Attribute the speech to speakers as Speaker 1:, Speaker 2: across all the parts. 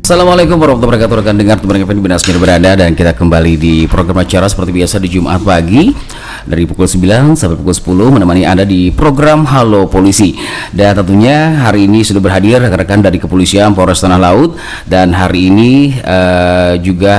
Speaker 1: Assalamualaikum warahmatullahi wabarakatuh, rekan dengar teman FM di Asmir berada, dan kita kembali di program acara seperti biasa di Jumat pagi dari pukul 9 sampai pukul 10 menemani Anda di program Halo Polisi. Dan tentunya hari ini sudah berhadir rekan-rekan dari Kepolisian Polres Tanah Laut, dan hari ini juga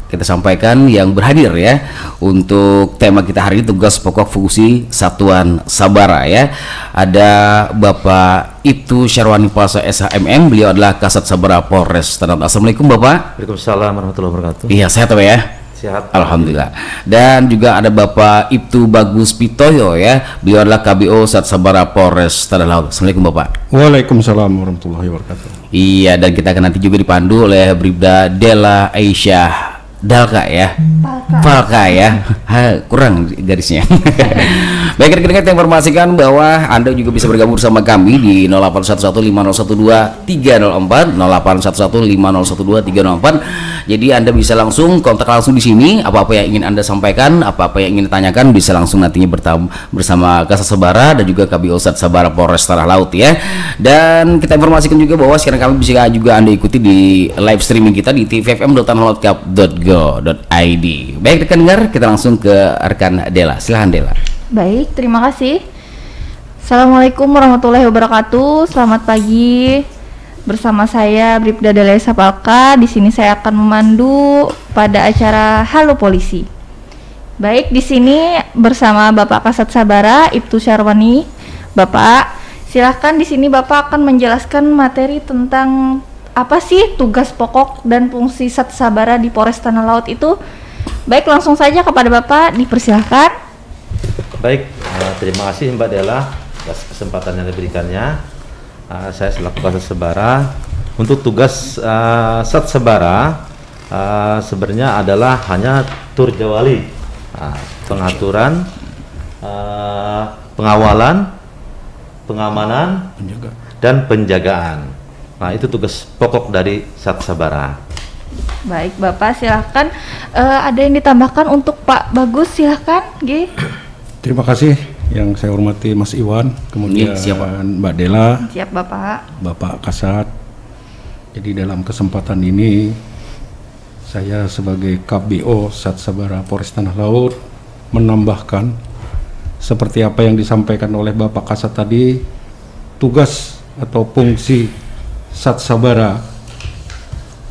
Speaker 1: kita sampaikan yang berhadir ya untuk tema kita hari ini, tugas pokok fungsi Satuan Sabara ya. Ada Bapak Ibtu Syarwani Pasa SHMM, beliau adalah Kasat Sabara Polres Tanah Laut. Assalamualaikum Bapak.
Speaker 2: Waalaikumsalam warahmatullahi wabarakatuh.
Speaker 1: Iya, sehat Pak ya?
Speaker 2: Sehat.
Speaker 1: Alhamdulillah. Dan juga ada Bapak Ibtu Bagus Pitoyo ya, beliau adalah KBO Sat Sabara Polres Tanah Laut. Assalamualaikum Bapak.
Speaker 3: Waalaikumsalam warahmatullahi wabarakatuh.
Speaker 1: Iya, dan kita akan nanti juga dipandu oleh Bribda Della Aisyah Dalka ya, Palka ya, kurang garisnya. Baik, rekan-rekan, kita informasikan bahwa Anda juga bisa bergabung bersama kami di 08115012-304, 08115012-304. Jadi Anda bisa langsung kontak langsung di sini, apa-apa yang ingin Anda sampaikan, apa-apa yang ingin ditanyakan bisa langsung nantinya bersama Kasat Sabara dan juga KBO Sat Sabara Polres Tanah Laut ya. Dan kita informasikan juga bahwa sekarang kami bisa juga Anda ikuti di live streaming kita di tvfm.tanahalautcup.go.id. Baik rekan dengar, kita langsung ke rekan Dela. Silahkan Dela.
Speaker 4: Baik, terima kasih. Assalamualaikum warahmatullahi wabarakatuh. Selamat pagi. Bersama saya Bribda Della Aisyah Palka. Di sini saya akan memandu pada acara Halo Polisi. Baik, di sini bersama Bapak Kasat Sabara Ibtu Syarwani. Bapak, silahkan di sini Bapak akan menjelaskan materi tentang apa sih tugas pokok dan fungsi Sat Sabara di Polres Tanah Laut itu. Baik, langsung saja kepada Bapak, dipersilahkan.
Speaker 2: Baik, terima kasih Mbak Della atas kesempatan yang diberikannya. Saya selaku Kasat Sabara, untuk tugas Sat Sabara sebenarnya adalah hanya turjawali, pengaturan, pengawalan, pengamanan, dan penjagaan. Nah, itu tugas pokok dari Sat Sabara.
Speaker 4: Baik Bapak, silahkan. Ada yang ditambahkan untuk Pak Bagus, silahkan G.
Speaker 3: Terima kasih yang saya hormati Mas Iwan, kemudian Mbak Della,
Speaker 4: Siap Bapak.
Speaker 3: Bapak Kasat. Jadi dalam kesempatan ini saya sebagai KBO Sat Sabara Polres Tanah Laut menambahkan seperti apa yang disampaikan oleh Bapak Kasat tadi, tugas atau fungsi Sat Sabara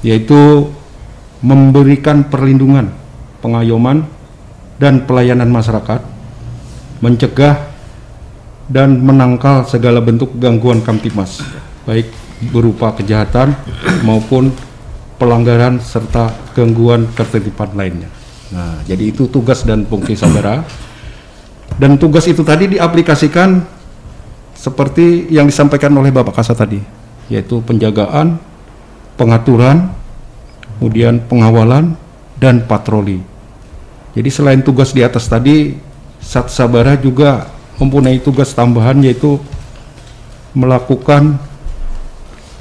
Speaker 3: yaitu memberikan perlindungan, pengayoman, dan pelayanan masyarakat, mencegah dan menangkal segala bentuk gangguan Kamtibmas, baik berupa kejahatan maupun pelanggaran serta gangguan ketertiban lainnya. Nah, jadi itu tugas dan fungsi Sabara. Dan tugas itu tadi diaplikasikan seperti yang disampaikan oleh Bapak Kasat tadi, yaitu penjagaan, pengaturan, kemudian pengawalan, dan patroli. Jadi selain tugas di atas tadi, Sat Sabara juga mempunyai tugas tambahan, yaitu melakukan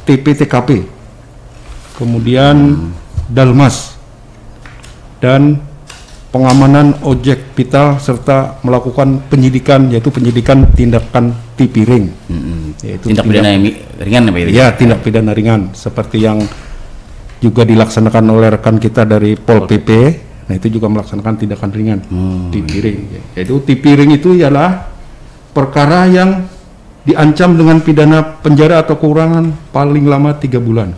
Speaker 3: TP-TKP, kemudian Dalmas, dan pengamanan objek vital, serta melakukan penyidikan, yaitu penyidikan tindakan tipiring. Yaitu
Speaker 1: tindak pidana ringan apa itu?
Speaker 3: Ya, tindak pidana ringan seperti yang juga dilaksanakan oleh rekan kita dari Pol PP. Nah, itu juga melaksanakan tindakan ringan, tipiring. Yaitu tipiring itu ialah perkara yang diancam dengan pidana penjara atau kurungan paling lama 3 bulan.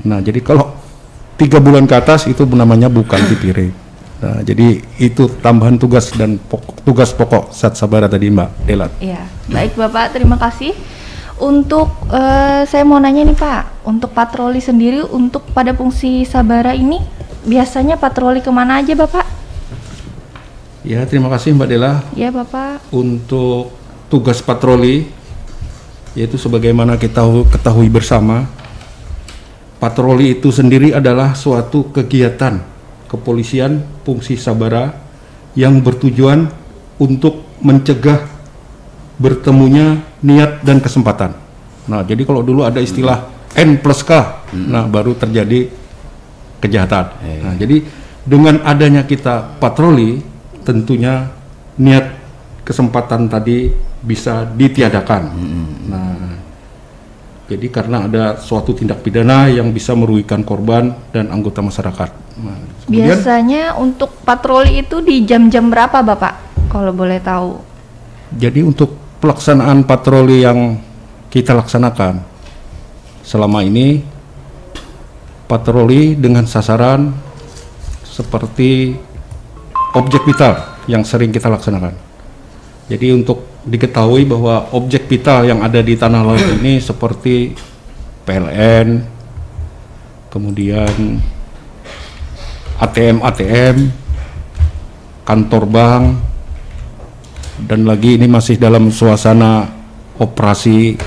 Speaker 3: Nah, jadi kalau 3 bulan ke atas itu namanya bukan tipiring. Nah, jadi itu tambahan tugas dan tugas pokok Sat Sabara tadi Mbak Della.
Speaker 4: Iya, baik Bapak, terima kasih. Untuk saya mau nanya nih Pak, untuk patroli sendiri untuk pada fungsi Sabara ini biasanya patroli kemana aja Bapak?
Speaker 3: Ya, terima kasih Mbak Della.
Speaker 4: Ya Bapak.
Speaker 3: Untuk tugas patroli, yaitu sebagaimana kita ketahui bersama, patroli itu sendiri adalah suatu kegiatan kepolisian fungsi Sabara yang bertujuan untuk mencegah bertemunya niat dan kesempatan. Nah, jadi kalau dulu ada istilah N+K, nah baru terjadi kejahatan. Nah, jadi dengan adanya kita patroli, tentunya niat kesempatan tadi bisa ditiadakan. Nah, Jadi karena ada suatu tindak pidana yang bisa merugikan korban dan anggota masyarakat. Nah,
Speaker 4: biasanya untuk patroli itu di jam-jam berapa Bapak? Kalau boleh tahu.
Speaker 3: Jadi untuk pelaksanaan patroli yang kita laksanakan selama ini, patroli dengan sasaran seperti objek vital yang sering kita laksanakan. Jadi untuk diketahui bahwa objek vital yang ada di tanah laut ini seperti PLN, kemudian ATM, kantor bank, dan lagi ini masih dalam suasana operasi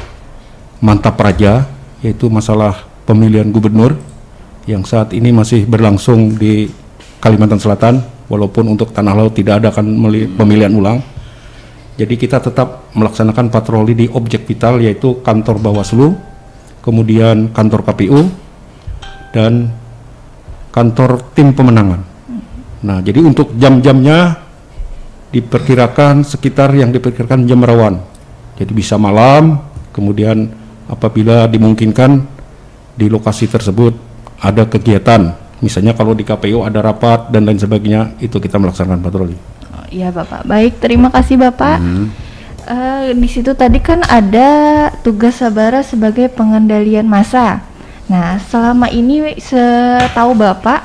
Speaker 3: Mantap Raja, yaitu masalah pemilihan gubernur yang saat ini masih berlangsung di Kalimantan Selatan, walaupun untuk tanah laut tidak ada pemilihan ulang. Jadi kita tetap melaksanakan patroli di objek vital, yaitu kantor Bawaslu, kemudian kantor KPU, dan kantor tim pemenangan. Nah, jadi untuk jam-jamnya diperkirakan sekitar yang diperkirakan jam rawan. Jadi bisa malam, kemudian apabila dimungkinkan di lokasi tersebut ada kegiatan, misalnya kalau di KPU ada rapat dan lain sebagainya, itu kita melaksanakan patroli.
Speaker 4: Iya Bapak, baik, terima kasih Bapak. Di situ tadi kan ada tugas Sabara sebagai pengendalian massa. Nah, selama ini setahu Bapak,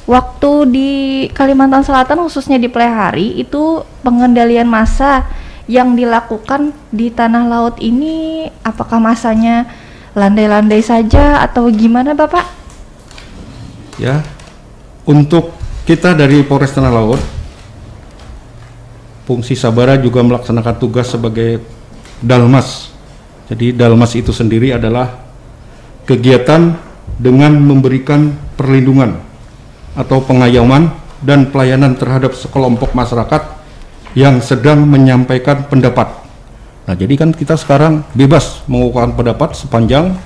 Speaker 4: waktu di Kalimantan Selatan khususnya di Plehari itu pengendalian massa yang dilakukan di tanah laut ini, apakah massanya landai-landai saja atau gimana Bapak?
Speaker 3: Ya, untuk kita dari Polres Tanah Laut, fungsi Sabara juga melaksanakan tugas sebagai Dalmas. Jadi Dalmas itu sendiri adalah kegiatan dengan memberikan perlindungan atau pengayoman dan pelayanan terhadap sekelompok masyarakat yang sedang menyampaikan pendapat. Nah, jadi kan kita sekarang bebas mengungkapkan pendapat sepanjang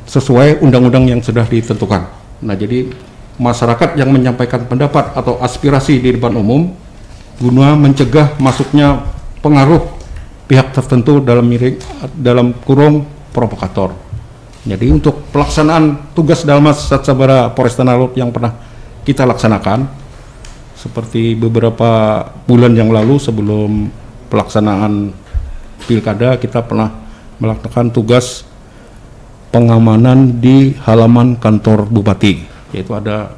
Speaker 3: sesuai undang-undang yang sudah ditentukan. Nah, jadi masyarakat yang menyampaikan pendapat atau aspirasi di depan umum guna mencegah masuknya pengaruh pihak tertentu dalam kurung provokator. Jadi untuk pelaksanaan tugas Dalmas Satsabara Polres Tanah Laut yang pernah kita laksanakan, seperti beberapa bulan yang lalu sebelum pelaksanaan pilkada, kita pernah melakukan tugas pengamanan di halaman kantor Bupati, yaitu ada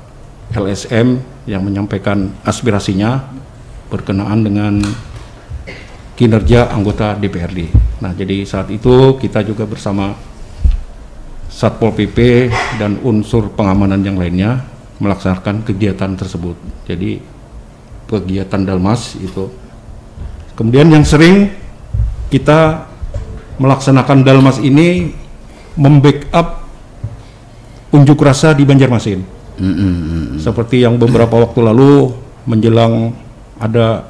Speaker 3: LSM yang menyampaikan aspirasinya berkenaan dengan kinerja anggota DPRD. Nah, jadi saat itu kita juga bersama Satpol PP dan unsur pengamanan yang lainnya melaksanakan kegiatan tersebut. Jadi kegiatan Dalmas itu. Kemudian yang sering kita melaksanakan Dalmas ini membackup unjuk rasa di Banjarmasin. Seperti yang beberapa waktu lalu menjelang ada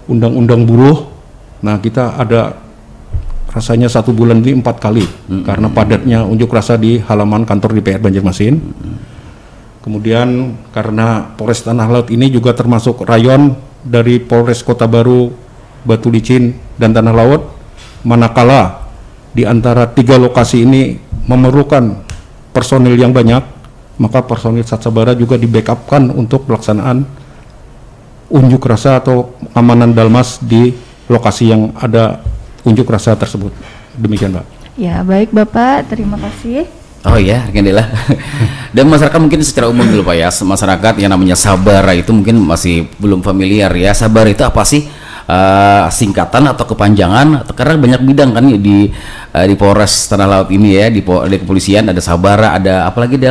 Speaker 3: undang-undang buruh. Nah, kita ada rasanya 1 bulan ini 4 kali karena padatnya unjuk rasa di halaman kantor DPR Banjarmasin. Kemudian karena Polres Tanah Laut ini juga termasuk rayon dari Polres Kota Baru, Batu Licin, dan Tanah Laut, manakala di antara 3 lokasi ini memerlukan personil yang banyak, maka personil Satsabara juga di-backupkan untuk pelaksanaan unjuk rasa atau pengamanan Dalmas di lokasi yang ada unjuk rasa tersebut. Demikian, Pak.
Speaker 4: Ya, baik Bapak, terima kasih.
Speaker 1: Oh ya, alhamdulillah. Dan masyarakat mungkin secara umum dulu Pak ya, masyarakat yang namanya Sabara itu mungkin masih belum familiar ya. Sabara itu apa sih? Singkatan atau kepanjangan? Karena banyak bidang kan di Polres Tanah Laut ini ya, di kepolisian ada Sabara, ada apalagi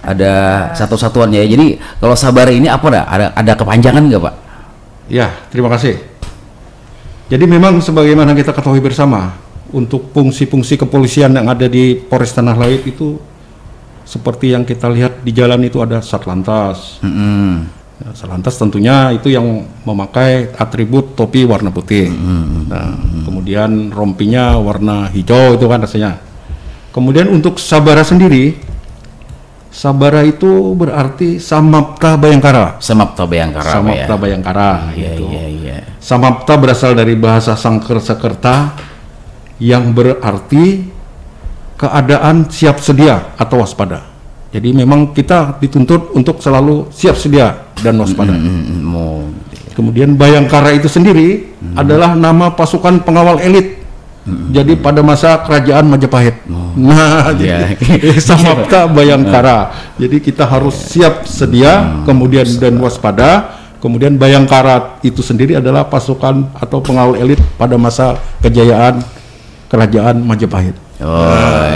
Speaker 1: ada satu satuan ya. Jadi kalau Sabara ini apa dah? Ada kepanjangan nggak Pak?
Speaker 3: Ya, terima kasih. Jadi memang sebagaimana kita ketahui bersama, untuk fungsi-fungsi kepolisian yang ada di Polres Tanah Laut itu seperti yang kita lihat di jalan itu ada Satlantas. Ya, Satlantas tentunya itu yang memakai atribut topi warna putih. Nah, kemudian rompinya warna hijau itu kan rasanya. Kemudian untuk Sabara sendiri, Sabara itu berarti Samapta Bayangkara.
Speaker 1: Samapta Bayangkara.
Speaker 3: Samapta Bayangkara.
Speaker 1: Iya,
Speaker 3: gitu.
Speaker 1: iya.
Speaker 3: Samapta berasal dari bahasa Sangkerta yang berarti keadaan siap sedia atau waspada. Jadi memang kita dituntut untuk selalu siap sedia dan waspada. Kemudian Bayangkara itu sendiri adalah nama pasukan pengawal elit. Jadi pada masa kerajaan Majapahit. Nah, jadi Samapta Bayangkara. Jadi kita harus siap sedia, kemudian dan waspada. Kemudian Bayangkara itu sendiri adalah pasukan atau pengawal elit pada masa kejayaan kerajaan Majapahit.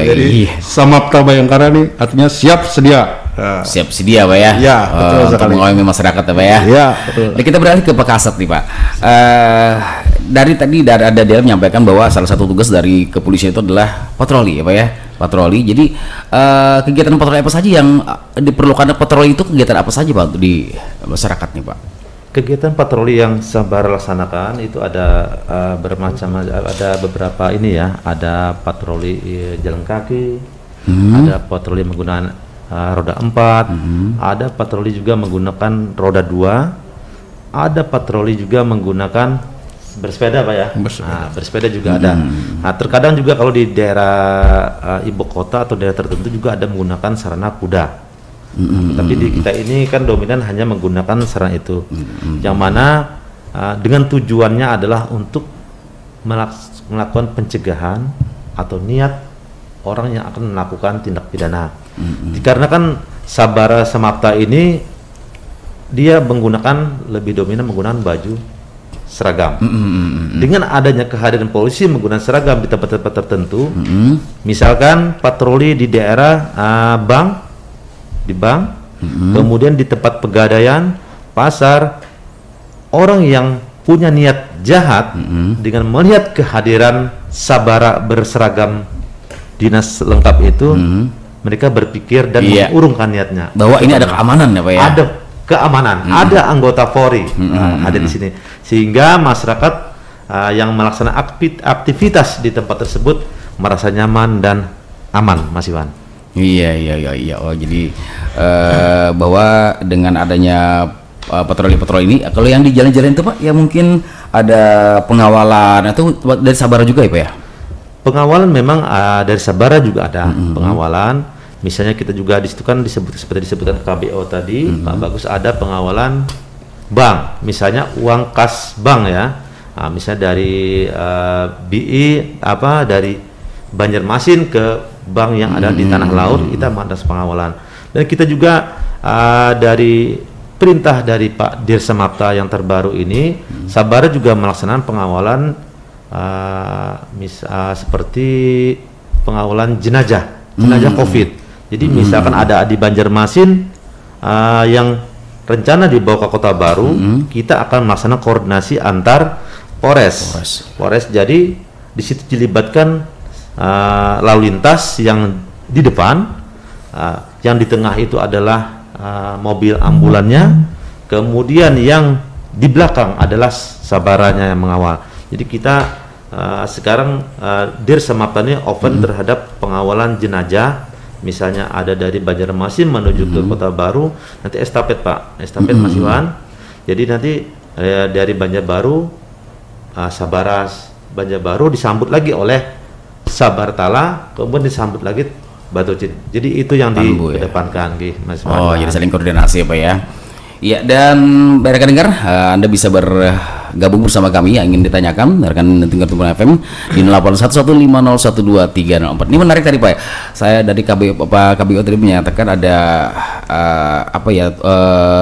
Speaker 3: Jadi Samapta Bayangkara ini artinya siap sedia.
Speaker 1: Siap sedia Pak ya?
Speaker 3: Ya, betul
Speaker 1: untuk
Speaker 3: sekali.
Speaker 1: mengayomi masyarakat Pak ya?
Speaker 3: Ya, betul.
Speaker 1: Nah, kita beralih ke Pak Kasat nih Pak. Dari tadi ada dia menyampaikan bahwa salah satu tugas dari kepolisian itu adalah patroli ya Pak ya? Patroli. Jadi kegiatan patroli apa saja yang diperlukan patroli itu, kegiatan apa saja Pak untuk di masyarakat nih Pak?
Speaker 2: Kegiatan patroli yang Sabara laksanakan itu ada ada beberapa ini ya, ada patroli jalan kaki, ada patroli menggunakan roda 4, ada patroli juga menggunakan roda 2, ada patroli juga menggunakan bersepeda Pak ya. Bersepeda juga ada. Nah, terkadang juga kalau di daerah ibu kota atau daerah tertentu juga ada menggunakan sarana kuda. Tapi di kita ini kan dominan hanya menggunakan sarana itu, yang mana dengan tujuannya adalah untuk melakukan pencegahan atau niat orang yang akan melakukan tindak pidana. Dikarenakan Sabara Samapta ini dia menggunakan lebih dominan menggunakan baju seragam. Dengan adanya kehadiran polisi menggunakan seragam di tempat-tempat tertentu, misalkan patroli di daerah bank, kemudian di tempat pegadaian, pasar, orang yang punya niat jahat dengan melihat kehadiran Sabara berseragam dinas lengkap itu, mereka berpikir dan mengurungkan niatnya
Speaker 1: bahwa ini ada keamanan ya Pak ya?
Speaker 2: Ada keamanan, ada anggota Polri ada di sini, sehingga masyarakat yang melaksanakan aktivitas di tempat tersebut merasa nyaman dan aman, Mas Iwan.
Speaker 1: Iya. Oh, jadi bahwa dengan adanya patroli-patroli ini, kalau yang di jalan-jalan itu Pak, ya mungkin ada pengawalan atau dari Sabara juga ya Pak ya?
Speaker 2: Pengawalan memang dari Sabara juga ada pengawalan. Misalnya kita juga di situ kan seperti disebutkan KBO tadi, Pak Bagus, ada pengawalan bank. Misalnya uang kas bank ya. Nah, misalnya dari BI dari Banjarmasin ke bank yang ada di tanah laut, kita mandas pengawalan. Dan kita juga dari perintah dari Pak Dirsamapta yang terbaru ini, Sabara juga melaksanakan pengawalan seperti pengawalan jenazah COVID. Jadi misalkan ada di Banjarmasin yang rencana dibawa ke Kota Baru, kita akan melaksanakan koordinasi antar Polres. Jadi di situ dilibatkan lalu lintas yang di depan, yang di tengah itu adalah mobil ambulannya, kemudian yang di belakang adalah Sabaranya yang mengawal. Jadi kita sekarang Dirsamapta ini open terhadap pengawalan jenazah, misalnya ada dari Banjarmasin menuju ke Kota Baru, nanti estafet Pak, Mas Iwan. Jadi nanti dari Banjarbaru, Sabara Banjarbaru disambut lagi oleh Sabartala, kemudian disambut lagi Batucin. Jadi itu yang dikedepankan Mas Iwan.
Speaker 1: Oh, jadi saling koordinasi ya Pak ya. Iya, dan rekan dengar, Anda bisa bergabung bersama kami yang ingin ditanyakan, rekan dengar Tumpuan FM di 0811501234. Ini menarik tadi Pak. Saya dari KBO tadi menyatakan ada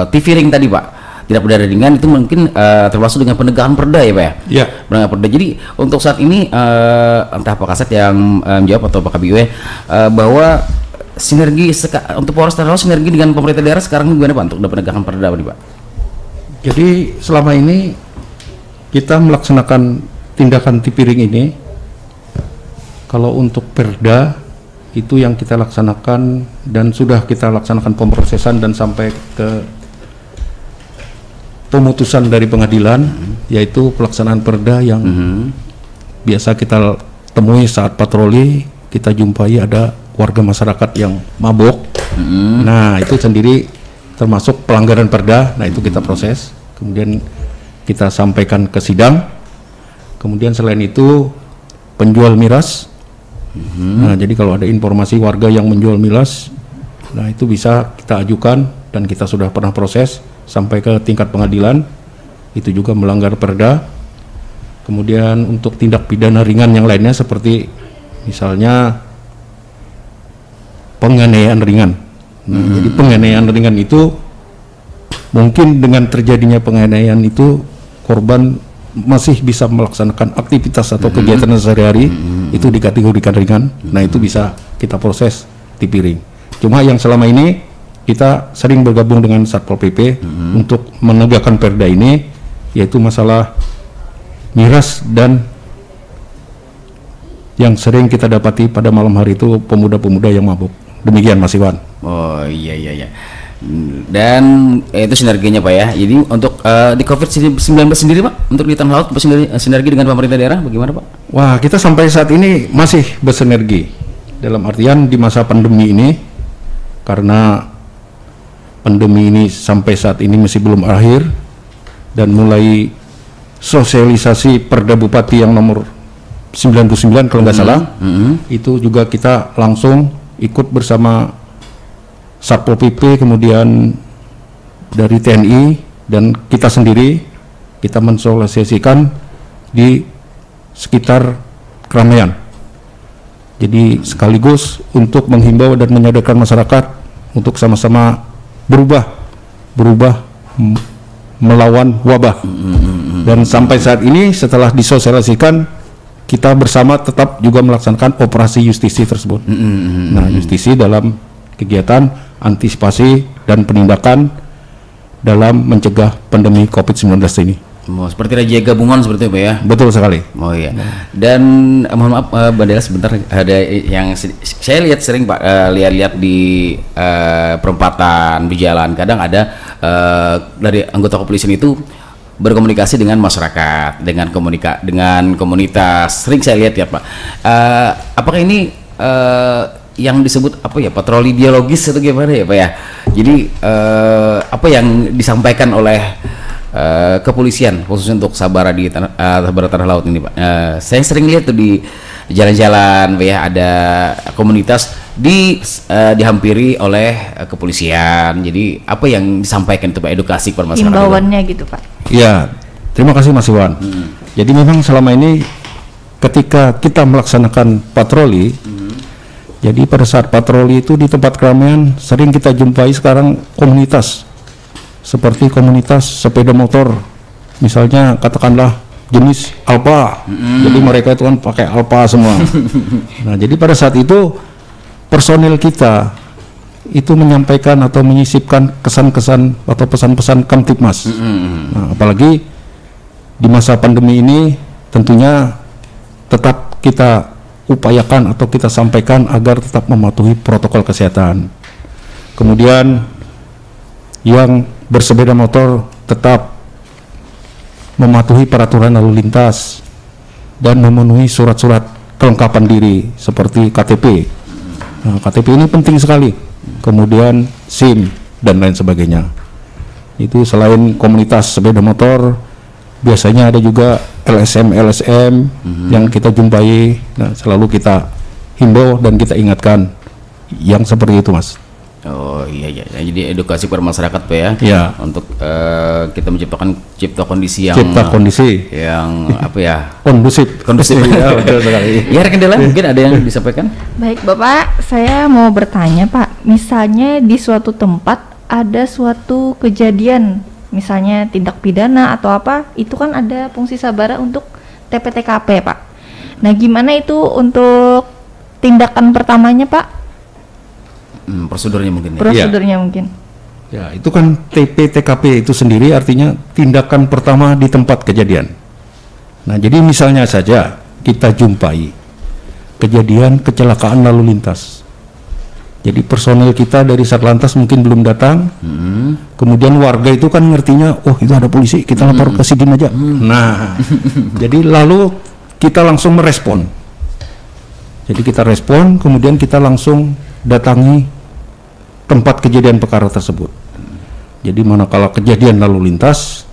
Speaker 1: TV ring tadi Pak. Tidak berdaya ringan itu mungkin termasuk dengan penegakan perda ya Pak ya? Iya. Penegakan perda. Jadi untuk saat ini entah Pak Kasat yang menjawab atau Pak KBO bahwa sinergi untuk Polres Tanah Laut sinergi dengan pemerintah daerah sekarang gimana Pak untuk penegakan perda nih Pak?
Speaker 3: Jadi selama ini kita melaksanakan tindakan tipiring ini, kalau untuk perda itu yang kita laksanakan dan sudah kita laksanakan pemrosesan dan sampai ke pemutusan dari pengadilan, yaitu pelaksanaan perda yang biasa kita temui saat patroli, kita jumpai ada warga masyarakat yang mabok. Nah, itu sendiri termasuk pelanggaran perda. Nah, itu kita proses, kemudian kita sampaikan ke sidang. Kemudian selain itu penjual miras. Nah, jadi kalau ada informasi warga yang menjual miras, nah itu bisa kita ajukan dan kita sudah pernah proses sampai ke tingkat pengadilan. Itu juga melanggar perda. Kemudian untuk tindak pidana ringan yang lainnya seperti misalnya penganiayaan ringan. Nah, jadi penganiayaan ringan itu mungkin dengan terjadinya penganiayaan itu korban masih bisa melaksanakan aktivitas atau kegiatan sehari-hari, itu dikategorikan ringan. Nah, itu bisa kita proses tipiring. Cuma yang selama ini kita sering bergabung dengan Satpol PP untuk menegakkan perda ini, yaitu masalah miras dan yang sering kita dapati pada malam hari itu pemuda-pemuda yang mabuk. Demikian Mas Iwan.
Speaker 1: Oh iya. Dan itu sinerginya Pak ya. Jadi untuk di COVID-19 sendiri Pak, untuk di Tanah Laut sinergi dengan pemerintah daerah bagaimana Pak?
Speaker 3: Wah, kita sampai saat ini masih bersinergi. Dalam artian di masa pandemi ini, karena pandemi ini sampai saat ini masih belum akhir dan mulai sosialisasi Perda Bupati yang nomor 99 kalau nggak salah, itu juga kita langsung ikut bersama Satpol PP, kemudian dari TNI dan kita sendiri, kita mensosialisasikan di sekitar keramaian. Jadi sekaligus untuk menghimbau dan menyadarkan masyarakat untuk sama-sama berubah melawan wabah. Dan sampai saat ini setelah disosialisasikan, kita bersama tetap juga melaksanakan operasi justisi tersebut. Nah, justisi dalam kegiatan antisipasi dan penindakan dalam mencegah pandemi COVID-19 ini.
Speaker 1: Oh, seperti raja gabungan seperti itu ya?
Speaker 3: Betul sekali.
Speaker 1: Oh iya. Dan mohon maaf Mbak Dela sebentar, ada yang saya lihat sering Pak, lihat-lihat di perempatan di jalan, kadang ada dari anggota kepolisian itu berkomunikasi dengan masyarakat, dengan komunitas. Sering saya lihat ya Pak. Apakah ini yang disebut apa ya, patroli biologis atau gimana ya Pak ya? Jadi apa yang disampaikan oleh kepolisian khususnya untuk Sabara di Sabara Tanah Laut ini Pak? Saya sering lihat tuh di jalan-jalan Pak ya, ada komunitas dihampiri oleh kepolisian. Jadi apa yang disampaikan itu Pak, edukasi kepada masyarakat?
Speaker 4: Himbauannya gitu Pak.
Speaker 3: Ya, terima kasih Mas Iwan. Jadi memang selama ini ketika kita melaksanakan patroli, jadi pada saat patroli itu di tempat keramaian sering kita jumpai sekarang komunitas seperti komunitas sepeda motor, misalnya katakanlah jenis Alfa. Jadi mereka itu kan pakai Alfa semua. Nah, jadi pada saat itu personil kita itu menyampaikan atau menyisipkan kesan-kesan atau pesan-pesan Kamtibmas. Nah, apalagi di masa pandemi ini tentunya tetap kita upayakan atau kita sampaikan agar tetap mematuhi protokol kesehatan. Kemudian yang bersepeda motor tetap mematuhi peraturan lalu lintas dan memenuhi surat-surat kelengkapan diri seperti KTP. Nah, KTP ini penting sekali. Kemudian SIM dan lain sebagainya. Itu selain komunitas sepeda motor, biasanya ada juga LSM yang kita jumpai. Nah, selalu kita himbau dan kita ingatkan yang seperti itu Mas.
Speaker 1: Oh iya. Jadi edukasi kepada masyarakat Pak ya.
Speaker 3: Iya.
Speaker 1: Untuk kita cipta kondisi yang apa ya? Kondusif.
Speaker 3: Ya, betul sekali.
Speaker 1: Ya, rekan Dela mungkin ada yang disampaikan?
Speaker 4: Baik Bapak, saya mau bertanya Pak, misalnya di suatu tempat ada suatu kejadian, misalnya tindak pidana atau apa, itu kan ada fungsi Sabara untuk TPTKP Pak. Nah, gimana itu untuk tindakan pertamanya Pak?
Speaker 1: Prosedurnya mungkin ya?
Speaker 4: Prosedurnya mungkin.
Speaker 3: Ya, itu kan TPTKP itu sendiri artinya tindakan pertama di tempat kejadian. Nah, jadi misalnya saja kita jumpai kejadian kecelakaan lalu lintas. Jadi personel kita dari Satlantas mungkin belum datang. Kemudian warga itu kan ngertinya, oh itu ada polisi, kita lapor ke Sidin aja. Nah, jadi lalu kita langsung merespon. Jadi kita respon, kemudian kita langsung datangi tempat kejadian perkara tersebut. Jadi manakala kejadian lalu lintas,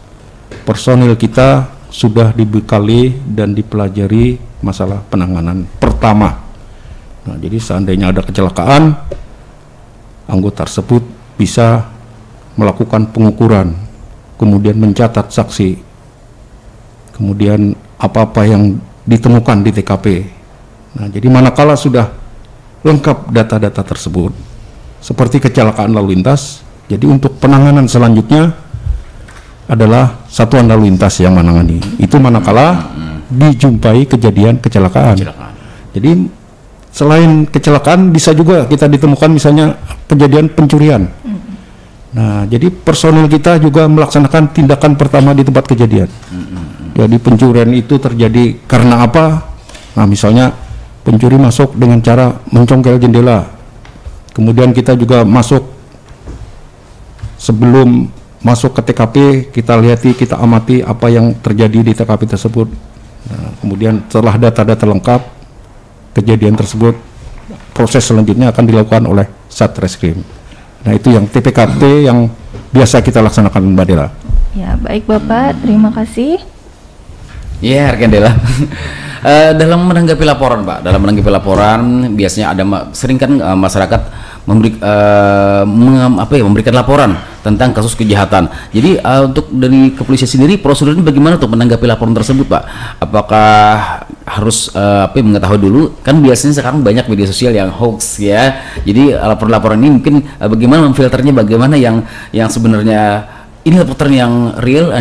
Speaker 3: personil kita sudah dibekali dan dipelajari masalah penanganan pertama. Nah, jadi seandainya ada kecelakaan, anggota tersebut bisa melakukan pengukuran, kemudian mencatat saksi, kemudian apa-apa yang ditemukan di TKP. Nah, jadi manakala sudah lengkap data-data tersebut, seperti kecelakaan lalu lintas, jadi untuk penanganan selanjutnya adalah satuan lalu lintas yang menangani. Itu manakala dijumpai kejadian kecelakaan. Jadi selain kecelakaan bisa juga kita ditemukan misalnya kejadian pencurian. Nah, jadi personil kita juga melaksanakan tindakan pertama di tempat kejadian. Jadi pencurian itu terjadi karena apa? Nah, misalnya pencuri masuk dengan cara mencongkel jendela. Kemudian kita juga masuk, sebelum masuk ke TKP, kita lihati, kita amati apa yang terjadi di TKP tersebut. Nah, kemudian setelah data-data lengkap kejadian tersebut, proses selanjutnya akan dilakukan oleh Satreskrim. Nah, itu yang TPKP yang biasa kita laksanakan, Mbak Dela.
Speaker 4: Ya, baik Bapak, terima kasih.
Speaker 1: Ya, rekan Dela. Dalam menanggapi laporan, Pak, biasanya ada sering kan masyarakat memberikan laporan tentang kasus kejahatan. Jadi untuk dari kepolisian sendiri prosedurnya bagaimana untuk menanggapi laporan tersebut, Pak? Apakah harus mengetahui dulu? Kan biasanya sekarang banyak media sosial yang hoax ya. Jadi laporan-laporan ini mungkin bagaimana memfilternya, bagaimana yang sebenarnya ini laporan yang real,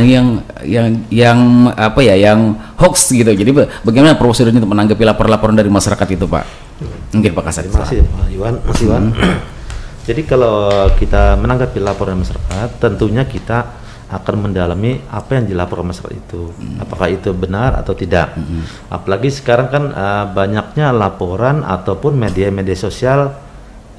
Speaker 1: yang hoax gitu. Jadi bagaimana prosedurnya untuk menanggapi laporan-laporan dari masyarakat itu, Pak? Mungkin Pak Kasat.
Speaker 2: Terima kasih Pak Iwan. Jadi kalau kita menanggapi laporan masyarakat, tentunya kita akan mendalami apa yang dilaporkan masyarakat itu, apakah itu benar atau tidak. Apalagi sekarang kan banyaknya laporan ataupun media-media sosial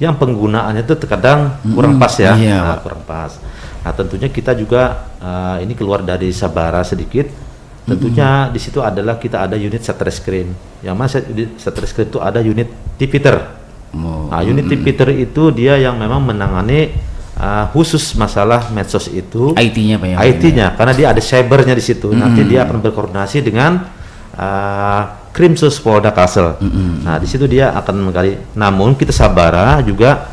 Speaker 2: yang penggunaannya itu terkadang kurang pas ya, kurang pas. Nah, tentunya kita juga ini keluar dari Sabara sedikit. Tentunya di situ adalah kita ada unit Satreskrim. Yang mana Satreskrim itu ada unit Tipiter. Nah, unit Tipiter itu dia yang memang menangani khusus masalah medsos itu.
Speaker 1: IT-nya Pak ya.
Speaker 2: IT-nya, karena dia ada cybernya di situ. Nanti dia akan berkoordinasi dengan Krimsus Polda Kalsel. Nah, di situ dia akan menggali. Namun kita Sabara juga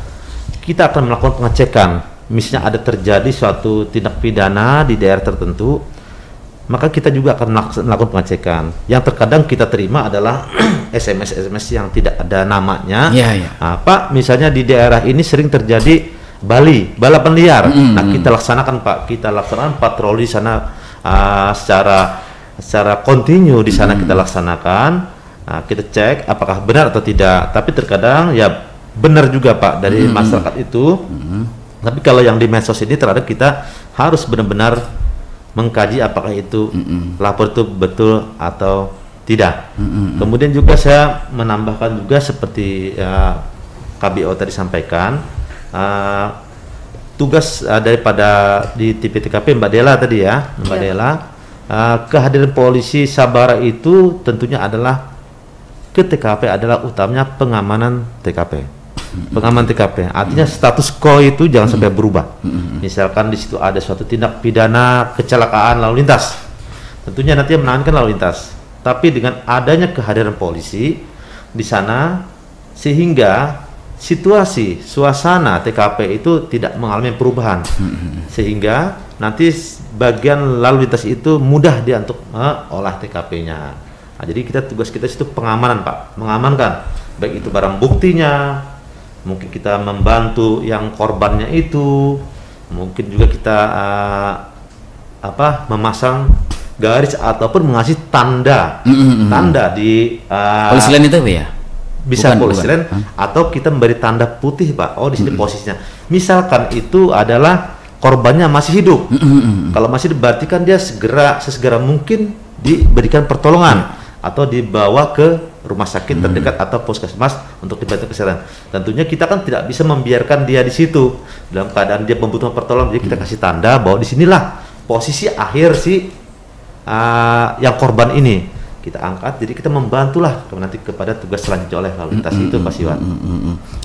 Speaker 2: kita akan melakukan pengecekan. Misalnya ada terjadi suatu tindak pidana di daerah tertentu, maka kita juga akan melakukan pengecekan. Yang terkadang kita terima adalah SMS yang tidak ada namanya. Nah, Pak, misalnya di daerah ini sering terjadi balapan liar. Nah, kita laksanakan Pak, kita laksanakan patroli sana secara kontinu di sana kita laksanakan. Nah, kita cek apakah benar atau tidak. Tapi terkadang ya benar juga Pak dari masyarakat itu. Tapi kalau yang di medsos ini terhadap kita harus benar-benar mengkaji apakah itu lapor itu betul atau tidak. Kemudian juga saya menambahkan juga seperti KBO tadi sampaikan, tugas daripada di TPTKP Mbak Dela tadi ya, Mbak Dela, kehadiran polisi Sabara itu tentunya adalah ke TKP adalah utamanya pengamanan TKP. Pengaman TKP, artinya status quo itu jangan sampai berubah. Misalkan di situ ada suatu tindak pidana kecelakaan lalu lintas, tentunya nanti menangankan lalu lintas. Tapi dengan adanya kehadiran polisi di sana, sehingga situasi suasana TKP itu tidak mengalami perubahan, sehingga nanti bagian lalu lintas itu mudah dia untuk mengolah TKP-nya. Nah, jadi tugas kita itu pengamanan Pak, mengamankan baik itu barang buktinya. Mungkin kita membantu yang korbannya itu, mungkin juga kita memasang garis ataupun mengasih tanda di
Speaker 1: polisi lain itu ya?
Speaker 2: Bisa polisi lain atau kita memberi tanda putih Pak. Oh, di sini posisinya. Misalkan itu adalah korbannya masih hidup. Kalau masih hidup berarti kan dia sesegera mungkin diberikan pertolongan atau dibawa ke rumah sakit terdekat atau puskesmas untuk dibantu kesehatan. Tentunya kita kan tidak bisa membiarkan dia di situ dalam keadaan dia membutuhkan pertolongan. Jadi kita kasih tanda bahwa disinilah posisi akhir si yang korban ini kita angkat. Jadi kita membantulah nanti kepada tugas selanjutnya oleh lalu lintas itu Pak Siwan.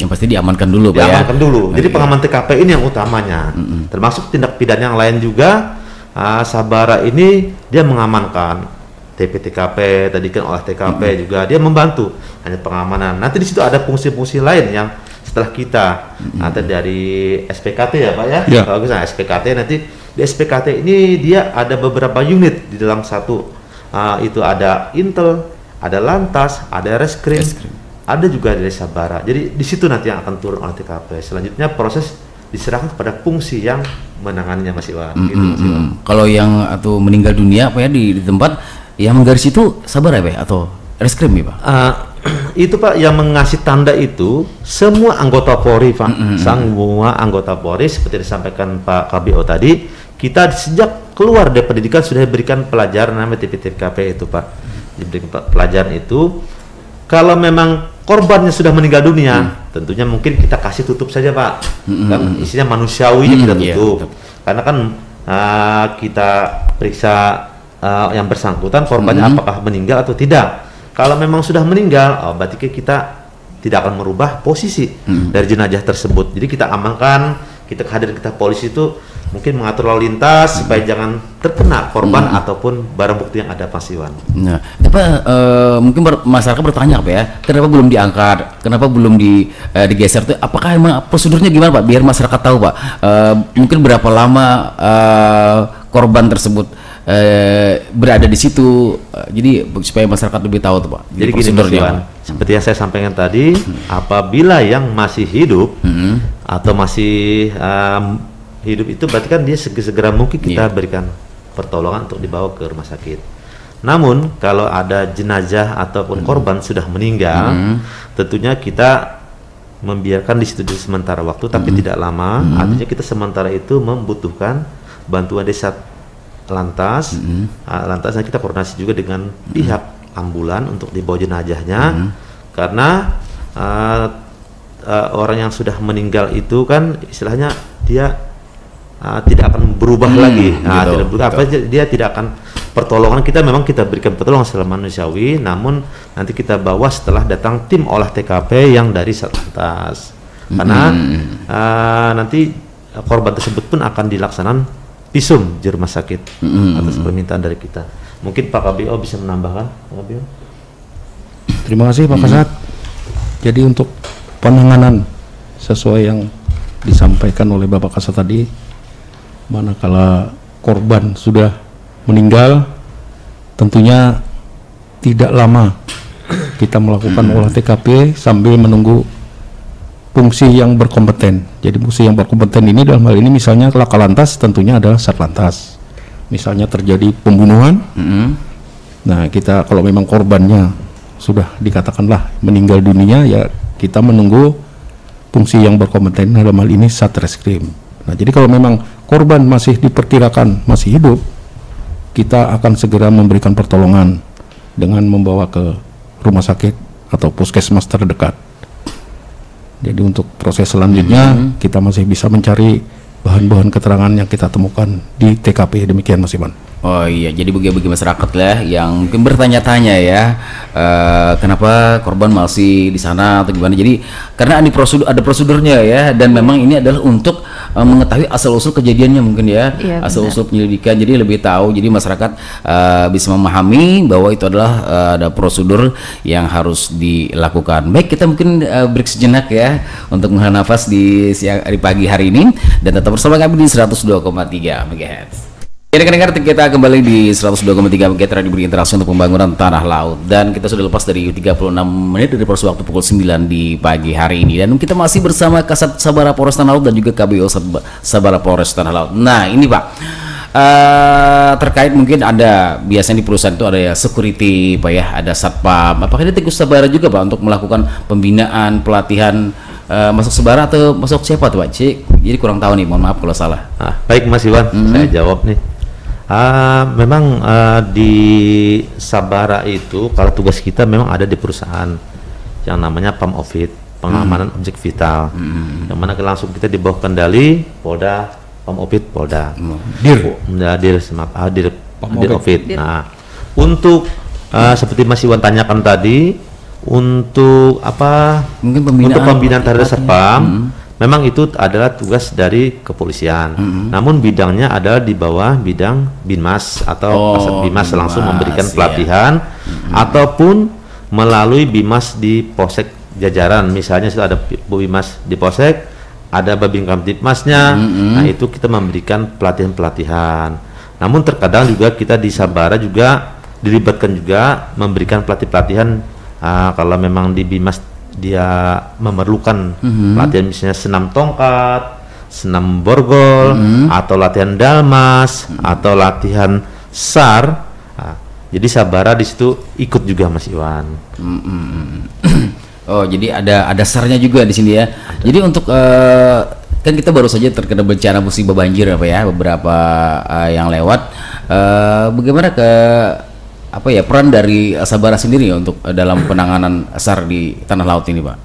Speaker 1: Yang pasti diamankan dulu Pak ya.
Speaker 2: Diamankan dulu. Jadi pengaman TKP ini yang utamanya. Termasuk tindak pidana yang lain juga. Sabara ini dia mengamankan TP-TKP, tadi kan olah TKP juga dia membantu hanya pengamanan. Nanti di situ ada fungsi-fungsi lain yang setelah kita nanti dari SPKT ya Pak ya. Kalau misalnya SPKT nanti di SPKT ini dia ada beberapa unit di dalam satu itu ada Intel, ada Lantas, ada Reskrim, ada juga dari Sabara. Jadi di situ nanti yang akan turun olah TKP. Selanjutnya proses diserahkan kepada fungsi yang menanganinya Mas Iwan. Gitu, Mas Iwan.
Speaker 1: Kalau yang atau meninggal dunia apa ya di tempat yang menggaris itu Sabara ya Pak atau Reskrim ya Pak?
Speaker 2: Itu Pak yang mengasih tanda itu semua anggota Polri Pak, semua anggota Polri seperti disampaikan Pak KBO tadi, kita sejak keluar dari pendidikan sudah diberikan pelajaran namanya TP-TKP itu Pak, diberikan pelajaran itu. Kalau memang korbannya sudah meninggal dunia, tentunya mungkin kita kasih tutup saja Pak, kan isinya manusiawi kita tutup, karena kan kita periksa yang bersangkutan korbannya apakah meninggal atau tidak. Kalau memang sudah meninggal, berarti kita tidak akan merubah posisi dari jenazah tersebut. Jadi kita amankan, kita kehadiran kita polisi itu mungkin mengatur lalu lintas supaya jangan terkena korban ataupun barang bukti yang ada Mas Iwan.
Speaker 1: Nah, mungkin masyarakat bertanya Pak ya, kenapa belum diangkat, kenapa belum digeser tuh? Apakah emang prosedurnya gimana Pak? Biar masyarakat tahu Pak. Mungkin berapa lama korban tersebut berada di situ, jadi supaya masyarakat lebih tahu tuh Pak.
Speaker 2: Jadi prosedurnya seperti yang saya sampaikan tadi, apabila yang masih hidup atau masih hidup itu berarti kan dia segera mungkin kita berikan pertolongan untuk dibawa ke rumah sakit. Namun kalau ada jenazah ataupun korban sudah meninggal, tentunya kita membiarkan di situ sementara waktu, tapi tidak lama. Artinya kita sementara itu membutuhkan bantuan desa Lantas, Lantasnya kita koordinasi juga dengan pihak ambulan untuk dibawa jenazahnya, karena orang yang sudah meninggal itu kan istilahnya dia tidak akan berubah lagi, tidak berubah, dia tidak akan pertolongan kita memang kita berikan pertolongan secara manusiawi, namun nanti kita bawa setelah datang tim olah TKP yang dari Satlantas, karena nanti korban tersebut pun akan dilaksanakan visum di rumah sakit atas permintaan dari kita. Mungkin Pak KBO bisa menambahkan, Pak KBO.
Speaker 3: Terima kasih Pak Kasat. Jadi untuk penanganan sesuai yang disampaikan oleh Bapak Kasat tadi, manakala korban sudah meninggal, tentunya tidak lama kita melakukan olah TKP sambil menunggu fungsi yang berkompeten. Jadi fungsi yang berkompeten ini dalam hal ini misalnya Laka Lantas tentunya adalah Satlantas. Misalnya terjadi pembunuhan, nah kita kalau memang korbannya sudah dikatakanlah meninggal dunia, ya kita menunggu fungsi yang berkompeten dalam hal ini Satreskrim. Nah jadi kalau memang korban masih diperkirakan masih hidup, kita akan segera memberikan pertolongan dengan membawa ke rumah sakit atau puskesmas terdekat. Jadi untuk proses selanjutnya kita masih bisa mencari bahan-bahan keterangan yang kita temukan di TKP. Demikian Mas Iman.
Speaker 1: Oh iya, jadi bagi masyarakat lah yang mungkin bertanya-tanya ya, kenapa korban masih di sana atau gimana. Jadi karena ada prosedurnya ya, dan memang ini adalah untuk mengetahui asal-usul kejadiannya mungkin ya, asal-usul penyelidikan. Jadi lebih tahu, jadi masyarakat bisa memahami bahwa itu adalah ada prosedur yang harus dilakukan. Baik, kita mungkin break sejenak ya untuk menghela nafas di pagi hari ini, dan tetap bersama kami di 102,3 MHz. Ya, dengar kita kembali di 102,3 MHz Radio Berinteraksi untuk pembangunan tanah laut, dan kita sudah lepas dari 36 menit dari proses waktu pukul 9 di pagi hari ini, dan kita masih bersama Kasat Sabara Polres Tanah Laut dan juga KBO Sabara Polres Tanah Laut. Nah ini Pak, terkait mungkin ada biasanya di perusahaan itu ada ya security Pak ya, ada satpam, apakah ini Tegus Sabara juga Pak untuk melakukan pembinaan, pelatihan masuk Sabara atau masuk siapa tuh Pak? Jadi kurang tahu nih, mohon maaf kalau salah.
Speaker 2: Baik Mas Iwan, saya jawab nih. Memang di Sabara itu kalau tugas kita memang ada di perusahaan yang namanya PAM-OVID, pengamanan objek vital, yang mana langsung kita di bawah kendali Polda, PAM-OVID Polda, Dir OVID. Nah, untuk seperti Mas Iwan tanyakan tadi, untuk apa? Mungkin pembinaan terhadap satpam, memang itu adalah tugas dari kepolisian. Namun bidangnya adalah di bawah bidang Binmas atau Kasat Binmas langsung memberikan pelatihan ataupun melalui Binmas di Polsek jajaran. Misalnya sudah ada Binmas di Polsek, ada Babin Kamtibmasnya. Nah, itu kita memberikan pelatihan-pelatihan. Namun terkadang juga kita di Sabara juga dilibatkan juga memberikan pelatihan kalau memang di Binmas dia memerlukan pelatihan misalnya senam tongkat, senam borgol, atau latihan dalmas, atau latihan SAR. Jadi Sabara di situ ikut juga Mas Iwan.
Speaker 1: Oh, jadi ada SAR-nya juga di sini ya. Jadi untuk kan kita baru saja terkena bencana musibah banjir beberapa yang lewat. Bagaimana peran dari Sabara sendiri untuk dalam penanganan SAR di tanah laut ini, Pak?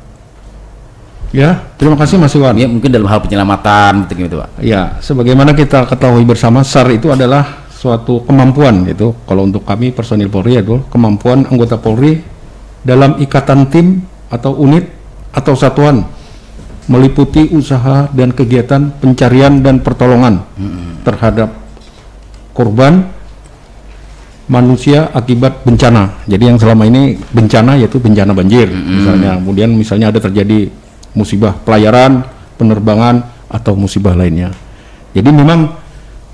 Speaker 3: Ya, terima kasih Mas Iwan.
Speaker 1: Ya, mungkin dalam hal penyelamatan gitu, Pak.
Speaker 3: Ya, sebagaimana kita ketahui bersama, SAR itu adalah suatu kemampuan itu. Kalau untuk kami personil Polri itu kemampuan anggota Polri dalam ikatan tim atau unit atau satuan meliputi usaha dan kegiatan pencarian dan pertolongan terhadap korban manusia akibat bencana. Jadi yang selama ini bencana yaitu bencana banjir misalnya ada terjadi musibah pelayaran, penerbangan atau musibah lainnya. Jadi memang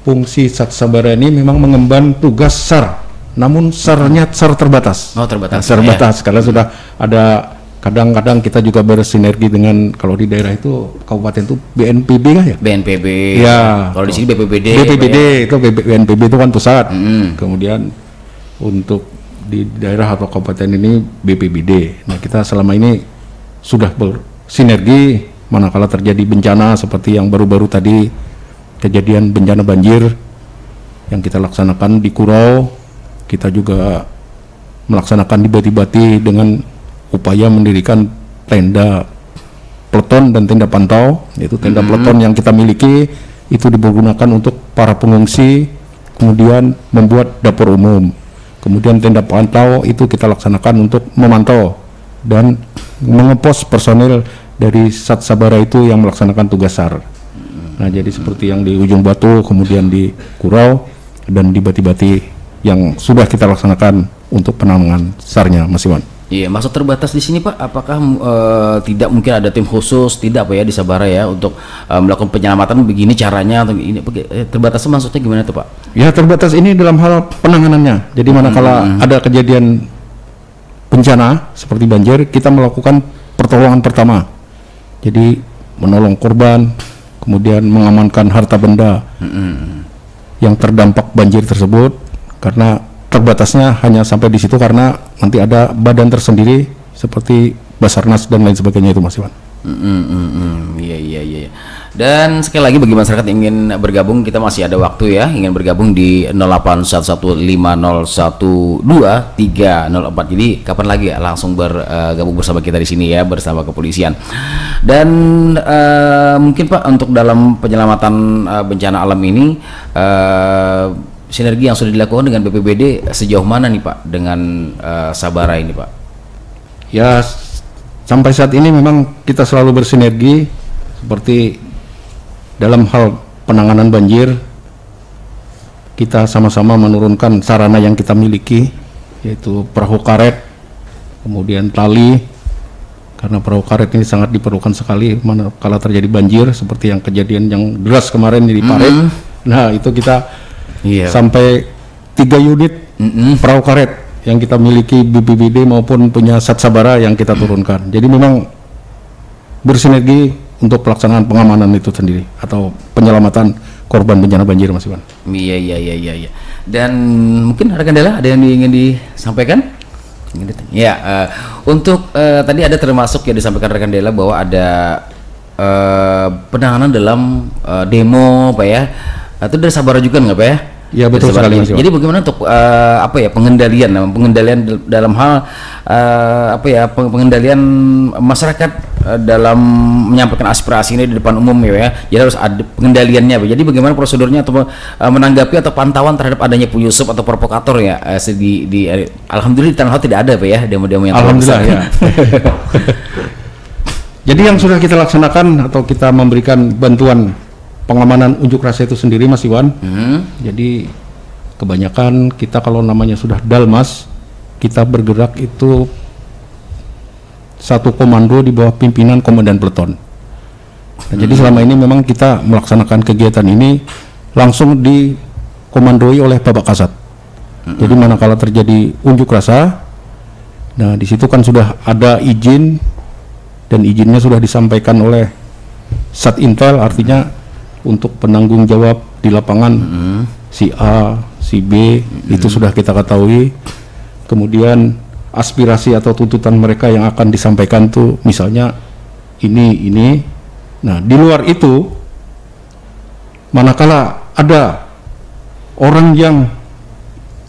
Speaker 3: fungsi Sat Sabara ini memang mengemban tugas SAR, namun SAR-nya SAR terbatas. Terbatas karena sudah ada. Kadang-kadang kita juga bersinergi dengan, kalau di daerah itu kabupaten itu BNPB kan ya?
Speaker 1: BNPB.
Speaker 3: Ya.
Speaker 1: Kalau di sini BPBD.
Speaker 3: BPBD itu BNPB itu kan pusat. Kemudian untuk di daerah atau kabupaten ini BPBD. Nah, kita selama ini sudah bersinergi manakala terjadi bencana seperti yang baru-baru tadi kejadian bencana banjir yang kita laksanakan di Kurau. Kita juga melaksanakan di Bati-Bati dengan upaya mendirikan tenda peleton dan tenda pantau. Yaitu tenda peleton yang kita miliki itu dipergunakan untuk para pengungsi, kemudian membuat dapur umum. Kemudian tenda pantau itu kita laksanakan untuk memantau dan mengepos personil dari Sat Sabara itu yang melaksanakan tugas SAR. Nah, jadi seperti yang di Ujung Batu, kemudian di Kurau dan di Bati-Bati yang sudah kita laksanakan untuk penanganan SAR-nya, Mas Iwan.
Speaker 1: Iya, maksud terbatas di sini Pak, apakah tidak mungkin ada tim khusus di Sabara ya untuk melakukan penyelamatan begini caranya atau ini terbatasnya maksudnya gimana tuh Pak?
Speaker 3: Ya, terbatas ini dalam hal penanganannya. Jadi manakala ada kejadian bencana seperti banjir, kita melakukan pertolongan pertama. Jadi menolong korban, kemudian mengamankan harta benda yang terdampak banjir tersebut, karena terbatasnya hanya sampai di situ karena nanti ada badan tersendiri seperti Basarnas dan lain sebagainya itu Mas Iwan.
Speaker 1: Iya. Dan sekali lagi bagi masyarakat yang ingin bergabung, kita masih ada waktu ya, ingin bergabung di 08115012-304. Jadi kapan lagi ya langsung bergabung bersama kita di sini ya, bersama kepolisian. Dan mungkin Pak untuk dalam penyelamatan bencana alam ini sinergi yang sudah dilakukan dengan BPBD sejauh mana nih Pak dengan Sabara ini Pak?
Speaker 3: Ya, sampai saat ini memang kita selalu bersinergi seperti dalam hal penanganan banjir. Kita sama-sama menurunkan sarana yang kita miliki, yaitu perahu karet, kemudian tali, karena perahu karet ini sangat diperlukan sekali manakala terjadi banjir seperti yang kejadian yang deras kemarin di Paret. Nah, itu kita sampai 3 unit perahu karet yang kita miliki BPBD maupun punya Sat Sabara yang kita turunkan. Jadi memang bersinergi untuk pelaksanaan pengamanan itu sendiri atau penyelamatan korban bencana banjir Mas Iwan.
Speaker 1: Iya. Dan mungkin rekan Dela ada yang ingin disampaikan? Ya, untuk tadi ada termasuk yang disampaikan rekan Dela bahwa ada penanganan dalam demo Pak ya. Itu dari Sabara juga nggak Pak ya?
Speaker 3: Ya betul sekali.
Speaker 1: Jadi bagaimana untuk pengendalian dalam hal pengendalian masyarakat dalam menyampaikan aspirasi ini di depan umum ya. Jadi harus ada pengendaliannya. Jadi bagaimana prosedurnya atau menanggapi atau pantauan terhadap adanya penyusup atau provokator ya alhamdulillah di tanah laut tidak ada Pak ya demo-demo yang
Speaker 3: alhamdulillah ya. Jadi yang sudah kita laksanakan atau kita memberikan bantuan pengamanan unjuk rasa itu sendiri, Mas Iwan. Jadi kebanyakan kita kalau namanya sudah Dalmas, kita bergerak itu satu komando di bawah pimpinan komandan peleton. Nah, jadi selama ini memang kita melaksanakan kegiatan ini langsung dikomandoi oleh Bapak Kasat. Jadi manakala terjadi unjuk rasa, nah di situ kan sudah ada izin dan izinnya sudah disampaikan oleh Satintel, artinya untuk penanggung jawab di lapangan si A, si B itu sudah kita ketahui. Kemudian aspirasi atau tuntutan mereka yang akan disampaikan tuh misalnya ini. Nah, di luar itu manakala ada orang yang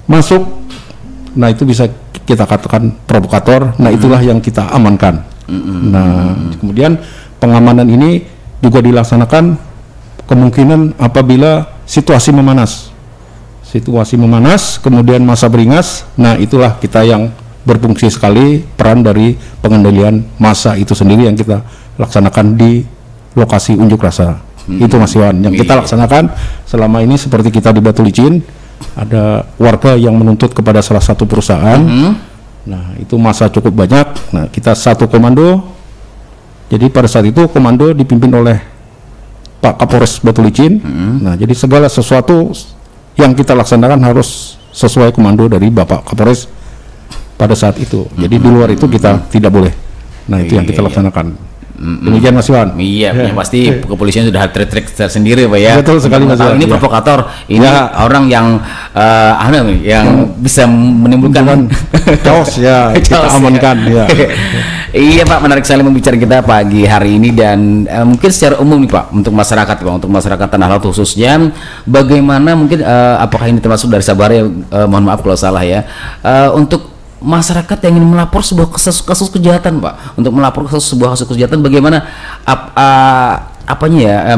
Speaker 3: masuk, nah itu bisa kita katakan provokator. Nah, itulah yang kita amankan. Nah, kemudian pengamanan ini juga dilaksanakan kemungkinan apabila situasi memanas, kemudian masa beringas. Nah, itulah kita yang berfungsi sekali peran dari pengendalian massa itu sendiri yang kita laksanakan di lokasi unjuk rasa. Itu Mas Iwan yang kita laksanakan selama ini. Seperti kita di Batu Licin, ada warga yang menuntut kepada salah satu perusahaan. Nah, itu massa cukup banyak. Nah, kita satu komando. Jadi pada saat itu komando dipimpin oleh Pak Kapolres Batu Licin. Nah, jadi segala sesuatu yang kita laksanakan harus sesuai komando dari Bapak Kapolres pada saat itu. Jadi di luar itu kita tidak boleh. Nah, itu yang kita laksanakan. Demikian Mas Iwan.
Speaker 1: Iya, yang pasti kepolisian sudah trik-trik tersendiri Pak ya.
Speaker 3: Betul sekali Mas Iwan.
Speaker 1: Ini provokator, ini orang yang bisa menimbulkan
Speaker 3: chaos ya, kita amankan ya.
Speaker 1: Iya Pak, menarik sekali membicarakan kita pagi hari ini. Dan mungkin secara umum nih Pak, untuk masyarakat Tanah Laut khususnya, bagaimana mungkin apakah ini termasuk dari Sabara ya, mohon maaf kalau salah ya, untuk masyarakat yang ingin melapor sebuah kasus kejahatan Pak, untuk melapor sebuah kasus kejahatan, bagaimana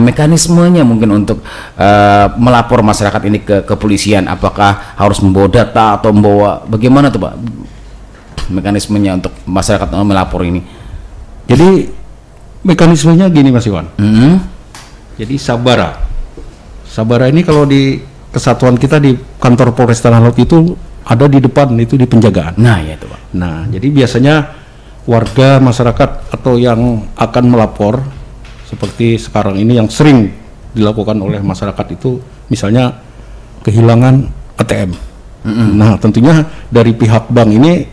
Speaker 1: mekanismenya mungkin untuk melapor masyarakat ini ke kepolisian? Apakah harus membawa data atau membawa bagaimana tuh Pak mekanismenya untuk masyarakat melapor ini?
Speaker 3: Jadi mekanismenya gini Mas Iwan. Jadi Sabara ini kalau di kesatuan kita di kantor Polres Tanah Laut itu ada di depan, itu di penjagaan.
Speaker 1: Nah, ya itu Pak.
Speaker 3: Nah, jadi biasanya warga masyarakat atau yang akan melapor seperti sekarang ini yang sering dilakukan oleh masyarakat itu misalnya kehilangan ATM. Nah, tentunya dari pihak bank ini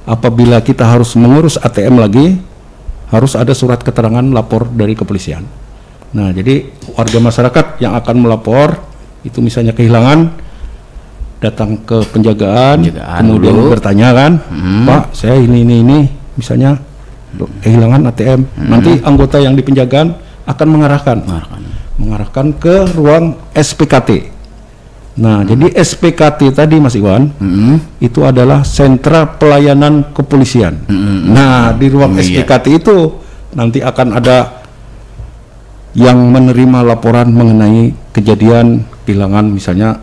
Speaker 3: apabila kita harus mengurus ATM lagi harus ada surat keterangan lapor dari kepolisian. Nah, jadi warga masyarakat yang akan melapor itu misalnya kehilangan, datang ke penjagaan kemudian dulu bertanya kan, Pak saya ini misalnya kehilangan ATM. Nanti anggota yang di penjagaan akan mengarahkan ke ruang SPKT. Nah, jadi SPKT tadi Mas Iwan itu adalah sentra pelayanan kepolisian. Nah, di ruang SPKT itu nanti akan ada yang menerima laporan mengenai kejadian kehilangan misalnya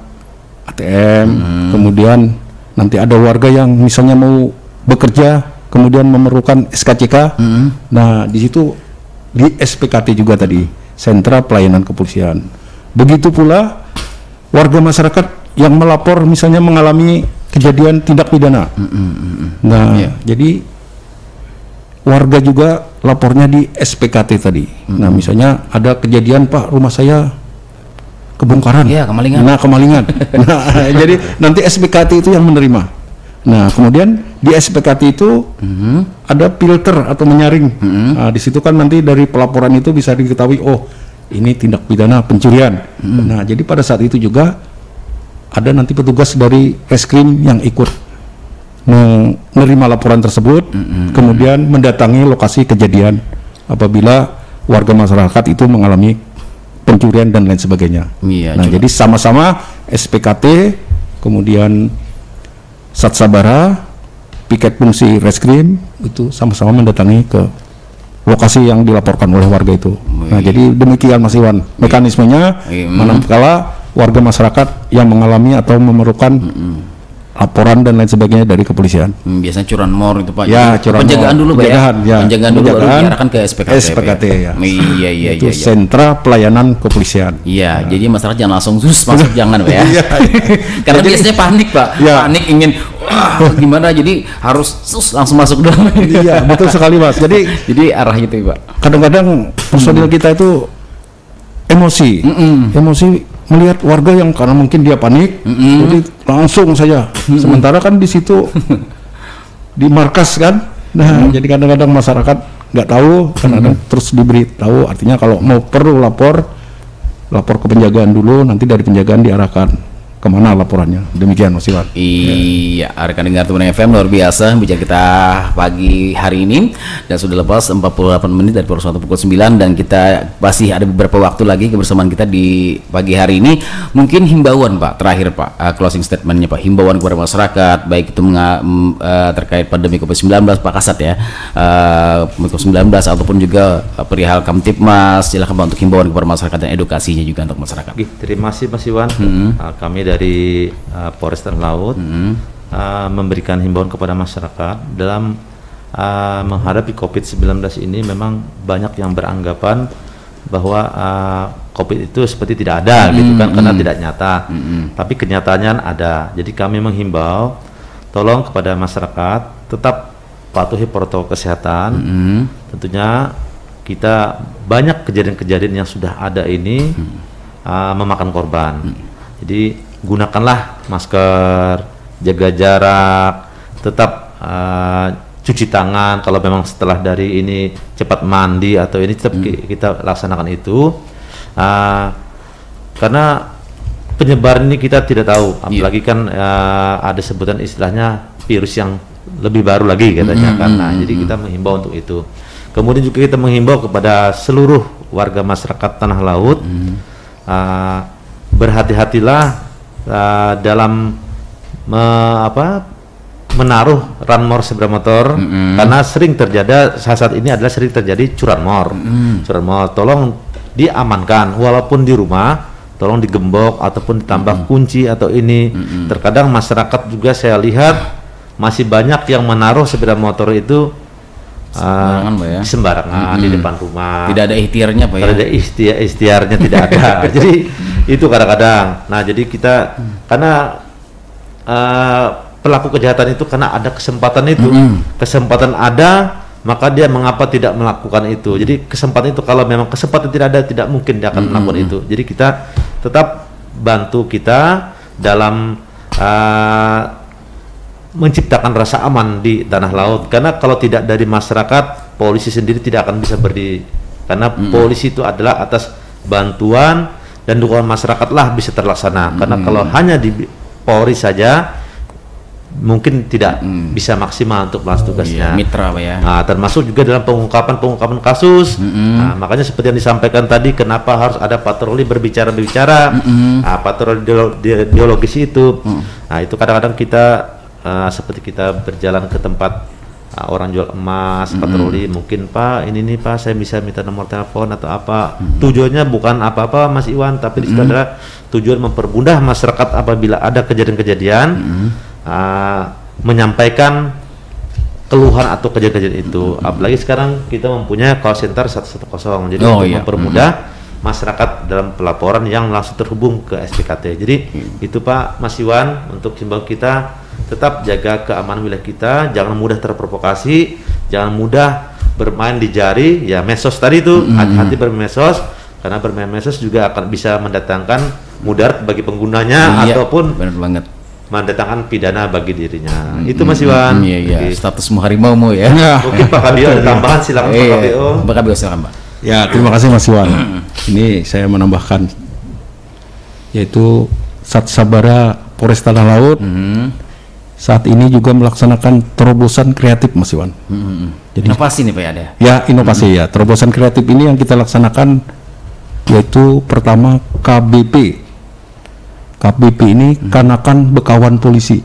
Speaker 3: ATM, kemudian nanti ada warga yang misalnya mau bekerja, kemudian memerlukan SKCK. Nah, di situ di SPKT juga tadi, sentra pelayanan kepolisian. Begitu pula warga masyarakat yang melapor misalnya mengalami kejadian tindak pidana. Nah, jadi warga juga lapornya di SPKT tadi. Nah, misalnya ada kejadian Pak, rumah saya kebongkaran.
Speaker 1: Iya, kemalingan.
Speaker 3: Nah, kemalingan. Nah, jadi nanti SPKT itu yang menerima. Nah, kemudian di SPKT itu ada filter atau menyaring. Nah, di situ kan nanti dari pelaporan itu bisa diketahui, oh ini tindak pidana pencurian. Nah, jadi pada saat itu juga ada nanti petugas dari reskrim yang ikut menerima laporan tersebut, kemudian mendatangi lokasi kejadian apabila warga masyarakat itu mengalami pencurian dan lain sebagainya. Nah, jadi sama-sama SPKT, kemudian Satsabara, piket fungsi reskrim itu sama-sama mendatangi ke lokasi yang dilaporkan oleh warga itu. Nah, jadi demikian Mas Iwan mekanismenya manakala warga masyarakat yang mengalami atau memerlukan laporan dan lain sebagainya dari kepolisian.
Speaker 1: Biasanya curanmor itu Pak.
Speaker 3: Ya,
Speaker 1: Jadi,
Speaker 3: curanmor.
Speaker 1: penjagaan dulu Pak
Speaker 3: Penjagaan,
Speaker 1: ya.
Speaker 3: ya.
Speaker 1: Penjagaan dulu baru
Speaker 3: Penjagaan,
Speaker 1: diarahkan ke SPKT.
Speaker 3: SPKT, ya.
Speaker 1: Iya.
Speaker 3: Itu sentra pelayanan kepolisian.
Speaker 1: Iya, jadi masyarakat jangan langsung masuk jangan Pak ya.
Speaker 3: Iya.
Speaker 1: Karena biasanya panik Pak.
Speaker 3: Iya.
Speaker 1: Panik ingin gimana jadi harus langsung masuk dulu.
Speaker 3: Iya, betul sekali Mas.
Speaker 1: Jadi arah itu Pak.
Speaker 3: Kadang-kadang personil kita itu emosi. Emosi melihat warga yang karena mungkin dia panik, jadi langsung saja. Sementara kan di situ di markas kan. Nah, jadi kadang-kadang masyarakat nggak tahu, kadang-kadang terus diberi tahu. Artinya kalau mau perlu lapor ke penjagaan dulu, nanti dari penjagaan diarahkan kemana laporannya. Demikian Mas Iwan.
Speaker 1: Iya, rekan dengar Teman FM luar biasa bicara kita pagi hari ini dan sudah lepas 48 menit dari pukul 9 dan kita masih ada beberapa waktu lagi kebersamaan kita di pagi hari ini. Mungkin himbauan Pak, terakhir Pak, closing statementnya Pak, himbauan kepada masyarakat baik itu terkait pandemi COVID-19 Pak Kasat ya, COVID-19 ataupun juga perihal Kamtipmas, silakan Pak untuk himbauan kepada masyarakat dan edukasinya juga untuk masyarakat.
Speaker 2: Terima kasih Mas Iwan. Kami dari Polres Tanah Laut memberikan himbauan kepada masyarakat dalam menghadapi COVID-19 ini. Memang banyak yang beranggapan bahwa COVID itu seperti tidak ada gitu kan, karena tidak nyata. Tapi kenyataannya ada. Jadi kami menghimbau tolong kepada masyarakat tetap patuhi protokol kesehatan. Tentunya kita banyak kejadian-kejadian yang sudah ada ini memakan korban. Jadi gunakanlah masker, jaga jarak, tetap cuci tangan. Kalau memang setelah dari ini cepat mandi atau ini tetap kita laksanakan itu, karena penyebaran ini kita tidak tahu. Apalagi kan ada sebutan istilahnya virus yang lebih baru lagi katanya karena jadi kita menghimbau untuk itu. Kemudian juga kita menghimbau kepada seluruh warga masyarakat Tanah Laut, berhati-hatilah dalam menaruh ranmor sepeda motor, karena sering terjadi saat ini adalah sering terjadi curanmor. Curanmor tolong diamankan walaupun di rumah, tolong digembok ataupun ditambah kunci atau ini. Terkadang masyarakat juga saya lihat masih banyak yang menaruh sepeda motor itu sembarangan di depan rumah.
Speaker 1: Tidak ada ikhtiarnya Pak ya.
Speaker 2: Tidak ada ikhtiarnya tidak ada. Jadi itu kadang-kadang. Nah, jadi kita karena pelaku kejahatan itu karena ada kesempatan itu. Kesempatan ada, maka dia mengapa tidak melakukan itu. Jadi kesempatan itu kalau memang kesempatan tidak ada, tidak mungkin dia akan melakukan itu. Jadi kita tetap bantu kita dalam menciptakan rasa aman di Tanah Laut, karena kalau tidak dari masyarakat, polisi sendiri tidak akan bisa berdiri, karena polisi itu adalah atas bantuan dan dukungan masyarakat lah bisa terlaksana. Karena kalau hanya di Polri saja mungkin tidak bisa maksimal untuk melaksanakan tugasnya.
Speaker 1: Mitra Pak ya.
Speaker 2: Nah, termasuk juga dalam pengungkapan kasus. Nah, makanya seperti yang disampaikan tadi, kenapa harus ada patroli berbicara. Nah, patroli biologis itu. Nah, itu kadang-kadang kita seperti kita berjalan ke tempat orang jual emas, patroli, mungkin Pak ini nih Pak saya bisa minta nomor telepon atau apa. Tujuannya bukan apa-apa Mas Iwan, tapi di situ adalah tujuan mempermudah masyarakat apabila ada kejadian-kejadian menyampaikan keluhan atau kejadian-kejadian itu. Apalagi sekarang kita mempunyai call center 110, jadi untuk mempermudah masyarakat dalam pelaporan yang langsung terhubung ke SPKT. Jadi itu Pak Mas Iwan, untuk himbauan kita tetap jaga keamanan wilayah kita, jangan mudah terprovokasi, jangan mudah bermain di jari, ya medsos tadi itu, hati-hati bermedsos, karena bermain medsos juga akan bisa mendatangkan mudarat bagi penggunanya ataupun
Speaker 1: benar banget
Speaker 2: mendatangkan pidana bagi dirinya. Itu Mas Iwan.
Speaker 1: Iya. Statusmu harimaumu ya.
Speaker 2: Mungkin Pak Kabio ada tambahan, silakan Pak Kabio.
Speaker 1: Pak Kabio silakan Pak.
Speaker 3: Ya, terima kasih Mas Iwan. Ini saya menambahkan, yaitu Satsabara Polres Tanah Laut saat ini juga melaksanakan terobosan kreatif Mas Iwan.
Speaker 1: Jadi inovasi nih Pak ada.
Speaker 3: Ya, inovasi ya. Terobosan kreatif ini yang kita laksanakan yaitu pertama KBP. KBP ini Kanakan Bekawan Polisi.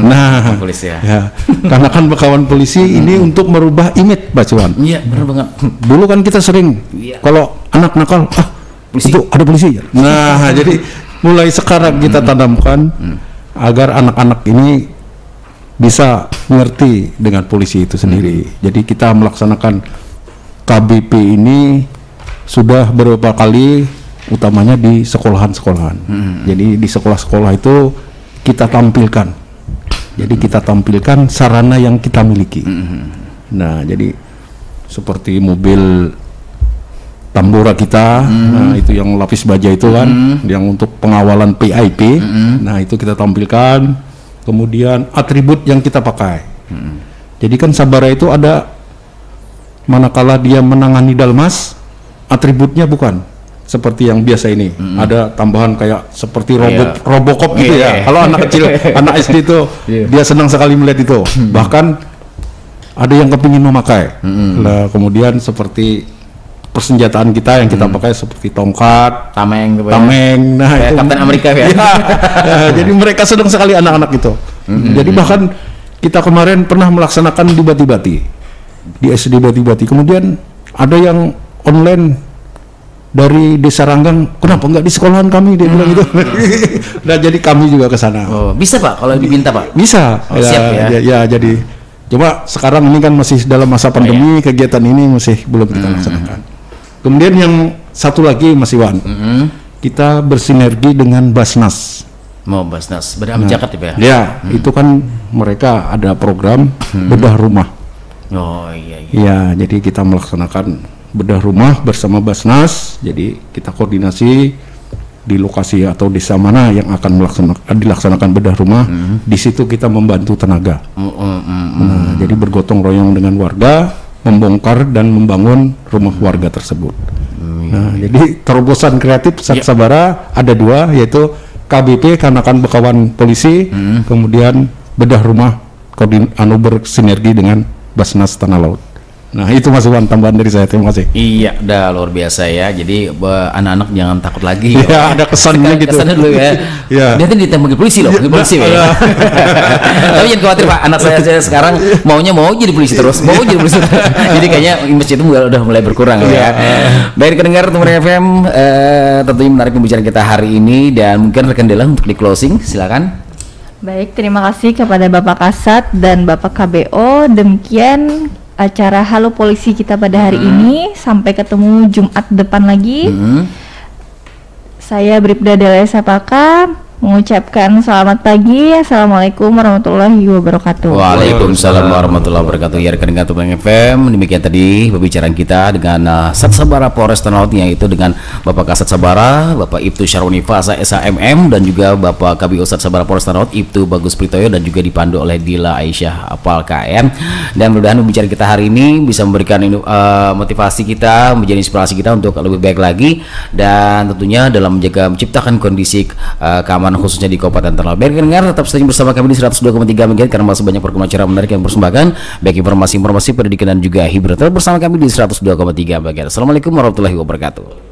Speaker 3: Nah,
Speaker 1: polisi ya.
Speaker 3: Kanakan Bekawan Polisi ini untuk merubah image Pak Iwan.
Speaker 1: Iya, benar banget.
Speaker 3: Dulu kan kita sering kalau anak nakal, polisi. Itu ada polisi. Nah, jadi mulai sekarang kita tanamkan agar anak-anak ini bisa ngerti dengan polisi itu sendiri. Jadi kita melaksanakan KBP ini sudah beberapa kali, utamanya di sekolahan-sekolahan. Jadi di sekolah-sekolah itu kita tampilkan. Jadi kita tampilkan sarana yang kita miliki. Nah, jadi seperti mobil Tambora kita, nah itu yang lapis baja itu kan, yang untuk pengawalan PIP. Nah, itu kita tampilkan. Kemudian atribut yang kita pakai. Jadi kan Sabara itu ada, manakala dia menangani Dalmas, atributnya bukan seperti yang biasa ini. Ada tambahan kayak seperti Robocop gitu ya. Kalau anak kecil, anak SD itu dia senang sekali melihat itu. Bahkan ada yang kepingin memakai. Nah, kemudian seperti persenjataan kita yang kita pakai seperti tongkat, tameng, nah
Speaker 1: kayak
Speaker 3: itu
Speaker 1: Kapten Amerika ya.
Speaker 3: Jadi mereka senang sekali anak-anak itu. Jadi bahkan kita kemarin pernah melaksanakan di Bati-Bati, di SD Bati-Bati. Kemudian ada yang online dari Desa Ranggang, kenapa nggak di sekolahan kami, dia bilang gitu. Nah, jadi kami juga ke sana.
Speaker 1: Oh, bisa Pak kalau diminta Pak?
Speaker 3: Bisa.
Speaker 1: Oh, siap ya.
Speaker 3: Ya, jadi cuma sekarang ini kan masih dalam masa pandemi, kegiatan ini masih belum kita laksanakan. Kemudian yang satu lagi Mas Iwan, kita bersinergi dengan Basnas.
Speaker 1: Mau Basnas, Badam Jakarta ya?
Speaker 3: Ya, itu kan mereka ada program bedah rumah.
Speaker 1: Oh iya.
Speaker 3: Ya, jadi kita melaksanakan bedah rumah bersama Basnas. Jadi kita koordinasi di lokasi atau desa mana yang akan dilaksanakan bedah rumah. Di situ kita membantu tenaga. Nah, jadi bergotong royong dengan warga, membongkar dan membangun rumah warga tersebut. Nah, jadi terobosan kreatif Sat Sabara ada dua, yaitu KBP Kanakan Bekawan Polisi, kemudian bedah rumah bersinergi dengan Basnas Tanah Laut. Nah, itu Mas Iwan tambahan dari saya. Terima kasih.
Speaker 1: Iya, udah luar biasa ya. Jadi anak-anak jangan takut lagi.
Speaker 3: Ya, ada kesannya gitu.
Speaker 1: Kesannya dulu ya. Dia tuh ditembak polisi loh, polisi ya. Tapi jangan khawatir Pak, anak saya sekarang mau jadi polisi terus, Jadi kayaknya image itu udah mulai berkurang ya. Baik pendengar Tumor FM, tentunya menarik pembicaraan kita hari ini, dan mungkin rekan Dela untuk di closing, silakan.
Speaker 4: Baik, terima kasih kepada Bapak Kasat dan Bapak KBO. Demikian acara Halo Polisi kita pada hari ini. Sampai ketemu Jumat depan lagi. Saya Bribda Delesa Paka mengucapkan selamat pagi. Assalamualaikum warahmatullahi wabarakatuh.
Speaker 1: Waalaikumsalam warahmatullahi wabarakatuh. Ya rekan dengan Tumor FM, demikian tadi pembicaraan kita dengan Sat Sabara Polres Tanah Laut, yaitu dengan Bapak Kasat Sabara, Bapak Ibtu Syaroni Fasa SHMM, dan juga Bapak KBO Sat Sabara Polres Tanah Laut Ibtu Bagus Pritoyo, dan juga dipandu oleh Dila Aisyah Apal KM. Dan mudah-mudahan pembicaraan kita hari ini bisa memberikan motivasi kita, menjadi inspirasi kita untuk lebih baik lagi, dan tentunya dalam menciptakan kondisi keamanan khususnya di Kabupaten Tanah Laut. Biar dengar tetap stay bersama kami di 102,3 MHz karena masih banyak program acara menarik yang bersembahkan, baik informasi pendidikan dan juga hiburan. Tetap bersama kami di 102,3 MHz. Assalamualaikum warahmatullahi wabarakatuh.